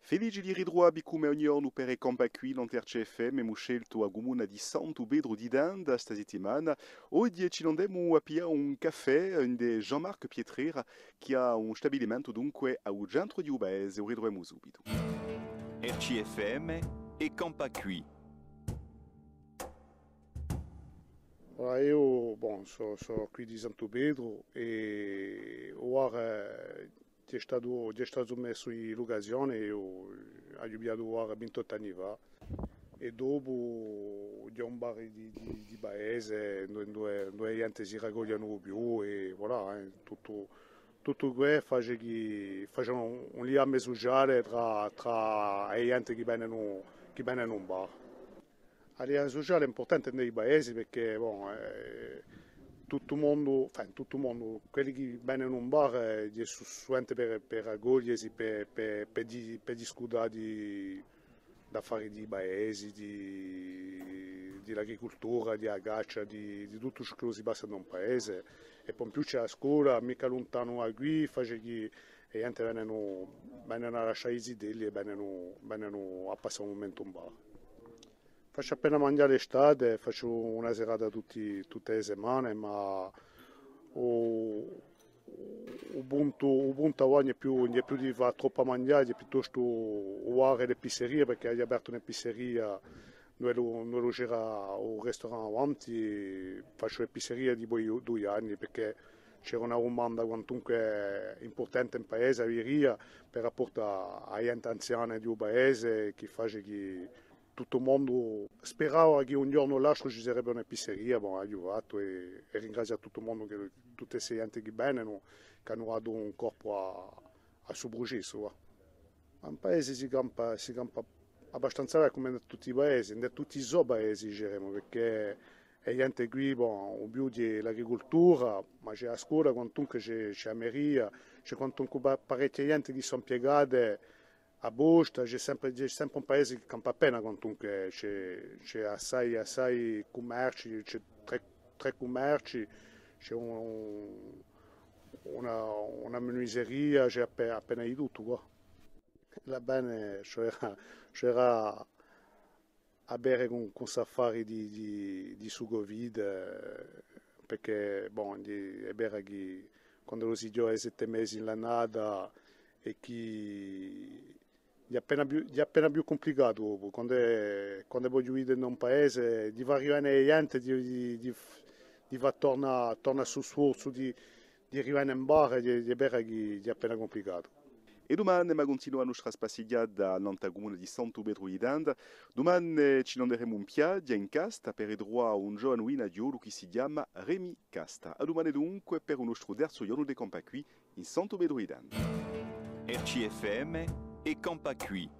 Felice di ritrovare come ogni anno per il campo qui l'Inter-CFM. Abbiamo scelto a Comune di Santo Pedro di Danda questa settimana. Oggi ci andiamo a pigliare un caffè di Jean-Marc Pietrera che ha un stabilimento dunque a centro di Ubese. Lo ritroviamo subito. RCFM e Campacui. Allora, io sono qui di Santo Pedro e ora c'è stato messo in l'occasione, io ho aiutato ora 28 anni fa e dopo c'è un bar di paese dove gente si raccogliano più e voilà, tutto questo fa un legame sociale tra le gente che vengono in un bar. La linea sociale è importante nei paesi perché tutto il mondo, quelli che vengono in un bar è solamente per raccogliersi, per discutere di affari di paesi, dell'agricoltura, di caccia, di tutto ciò che si passa in un paese. E poi in più c'è la scuola, mica lontano da qui, fa che la gente vengono a lasciare i zidelli e vengono a passare un momento in bar. Faccio appena mangiare l'estate, faccio una serata tutte le settimane, ma il punto oggi non è più di fare troppo mangiare, piuttosto guardare le pizzerie, perché hai aperto una pizzeria dove lo c'era un ristorante avanti, faccio le pizzerie di 2 anni, perché c'era una domanda quantunque importante in paese, a per rapportare a gente anziana di un paese, che fa che tutto il mondo sperava che un giorno l'altro ci sarebbe una pizzeria, ha aiutato e ringrazio tutto il mondo, tutte le gente che vengono, che hanno dato un corpo al suo processo. In paese si campa abbastanza bene come in tutti i paesi, in tutti i paesi diciamo, perché la gente qui ha più dell'agricoltura, ma c'è la scuola, quantunque c'è la mairia, c'è quantunque parecchie gente che sono impiegate a Bosta, c'è sempre un paese che campa appena, quantunque c'è assai commerci, c'è tre commerci, c'è una menuiseria, c'è appena di tutto qua. La bene c'era a bere con safari di sugo vide, perché è vero che quando lo si gioca 7 mesi in lanada e che è appena più complicato dopo. Quando voglio vivere in un paese, di far arrivare gente, di far tornare sul sforzo di arrivare in bar, è vero che è appena complicato. E domani ma continua la nostra spaziata nel comune di Santo Pedro di Danda. Domani ci andremo un piaggio in casta per trovare un giovane winadiolo che si chiama Remy Casta. A domani dunque per un nostro terzo giorno di campa qui in Santo Pedro di Danda. RCFM e Campacui.